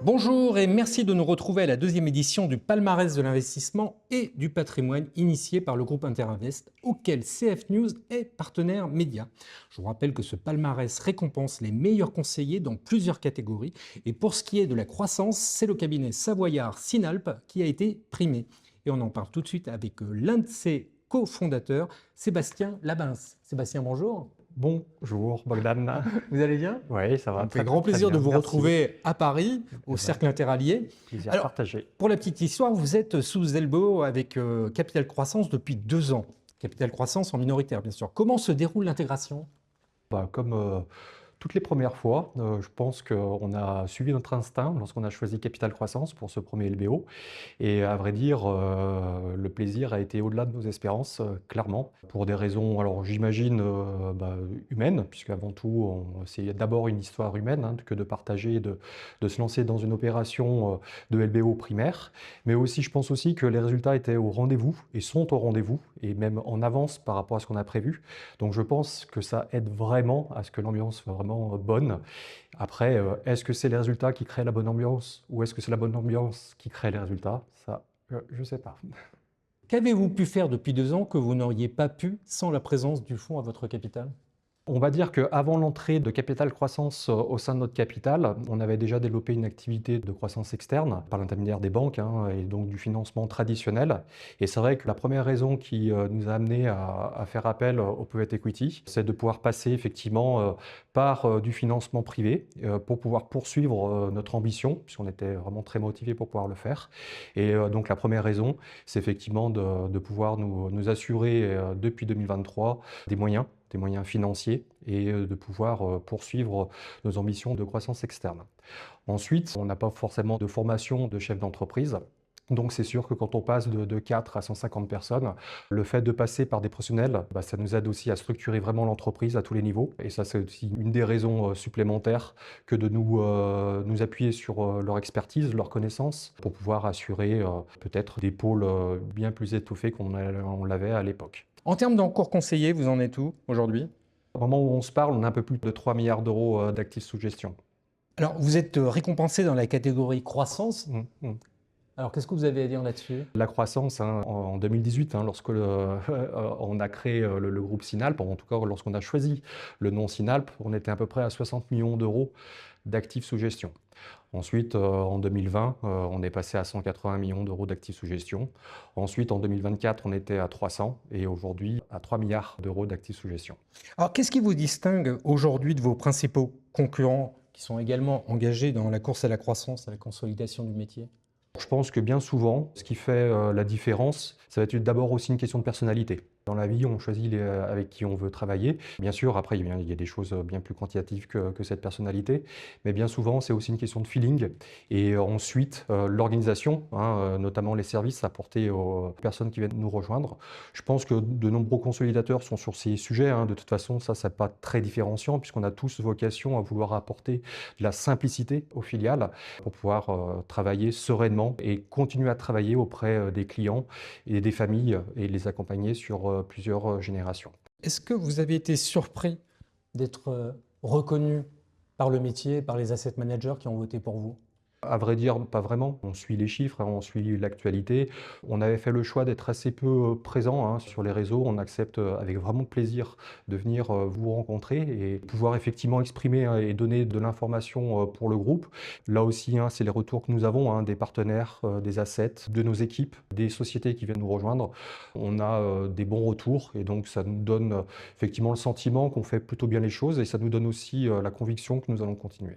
Bonjour et merci de nous retrouver à la deuxième édition du palmarès de l'investissement et du patrimoine initié par le groupe Interinvest, auquel CF News est partenaire média. Je vous rappelle que ce palmarès récompense les meilleurs conseillers dans plusieurs catégories. Et pour ce qui est de la croissance, c'est le cabinet savoyard Synalp qui a été primé. Et on en parle tout de suite avec l'un de ses cofondateurs, Sébastien Labens. Sébastien, bonjour. Bonjour Bogdan. Vous allez bien? Oui, ça va. Ça me fait grand plaisir de vous retrouver à Paris, au Cercle Interallié. Plaisir Alors, partagé. pour la petite histoire, vous êtes sous Elbow avec Capital Croissance depuis 2 ans. Capital Croissance en minoritaire, bien sûr. Comment se déroule l'intégration? Comme toutes les premières fois, je pense qu'on a suivi notre instinct lorsqu'on a choisi Capital Croissance pour ce premier LBO. Et à vrai dire, le plaisir a été au-delà de nos espérances, clairement, pour des raisons, alors j'imagine, humaines, puisque avant tout, c'est d'abord une histoire humaine, hein, que de partager, de se lancer dans une opération de LBO primaire. Mais aussi, je pense aussi que les résultats étaient au rendez-vous et sont au rendez-vous, et même en avance par rapport à ce qu'on a prévu. Donc je pense que ça aide vraiment à ce que l'ambiance soit vraiment bonne. Après, est-ce que c'est les résultats qui créent la bonne ambiance ou est-ce que c'est la bonne ambiance qui crée les résultats? Ça, je ne sais pas. Qu'avez-vous pu faire depuis 2 ans que vous n'auriez pas pu sans la présence du fonds à votre capital? On va dire qu'avant l'entrée de Capital Croissance au sein de notre capital, on avait déjà développé une activité de croissance externe par l'intermédiaire des banques, hein, et donc du financement traditionnel. Et c'est vrai que la première raison qui nous a amené à faire appel au private equity, c'est de pouvoir passer effectivement par du financement privé pour pouvoir poursuivre notre ambition, puisqu'on était vraiment très motivés pour pouvoir le faire. Et donc la première raison, c'est effectivement de pouvoir nous assurer depuis 2023 des moyens financiers et de pouvoir poursuivre nos ambitions de croissance externe. Ensuite, on n'a pas forcément de formation de chef d'entreprise. Donc c'est sûr que quand on passe de 4 à 150 personnes, le fait de passer par des professionnels, ça nous aide aussi à structurer vraiment l'entreprise à tous les niveaux. Et ça, c'est aussi une des raisons supplémentaires que de nous appuyer sur leur expertise, leur connaissance, pour pouvoir assurer peut-être des pôles bien plus étoffés qu'on l'avait à l'époque. En termes d'encours conseillés, vous en êtes où aujourd'hui? Au moment où on se parle, on a un peu plus de 3 milliards d'euros d'actifs sous gestion. Alors, vous êtes récompensé dans la catégorie croissance. Mmh. Alors, qu'est-ce que vous avez à dire là-dessus? La croissance, hein, en 2018, hein, lorsque on a créé le groupe Synalp, en tout cas lorsqu'on a choisi le nom Synalp, on était à peu près à 60 millions d'euros d'actifs sous gestion. Ensuite, en 2020, on est passé à 180 millions d'euros d'actifs sous gestion. Ensuite, en 2024, on était à 300 et aujourd'hui à 3 milliards d'euros d'actifs sous gestion. Alors, qu'est-ce qui vous distingue aujourd'hui de vos principaux concurrents qui sont également engagés dans la course à la croissance, à la consolidation du métier? Je pense que bien souvent, ce qui fait la différence, ça va être d'abord aussi une question de personnalité. Dans la vie, on choisit avec qui on veut travailler. Bien sûr, après, il y a des choses bien plus quantitatives que cette personnalité, mais bien souvent, c'est aussi une question de feeling. Et ensuite, l'organisation, hein, notamment les services apportés aux personnes qui viennent nous rejoindre. Je pense que de nombreux consolidateurs sont sur ces sujets, hein. De toute façon, ça n'est pas très différenciant, puisqu'on a tous vocation à vouloir apporter de la simplicité aux filiales pour pouvoir travailler sereinement et continuer à travailler auprès des clients et des familles et les accompagner sur plusieurs générations. Est-ce que vous avez été surpris d'être reconnu par le métier, par les asset managers qui ont voté pour vous? À vrai dire, pas vraiment. On suit les chiffres, hein, on suit l'actualité. On avait fait le choix d'être assez peu présent, hein, sur les réseaux. On accepte avec vraiment plaisir de venir vous rencontrer et pouvoir effectivement exprimer, hein, et donner de l'information pour le groupe. Là aussi, hein, c'est les retours que nous avons, hein, des partenaires, des assets, de nos équipes, des sociétés qui viennent nous rejoindre. On a des bons retours et donc ça nous donne effectivement le sentiment qu'on fait plutôt bien les choses et ça nous donne aussi la conviction que nous allons continuer.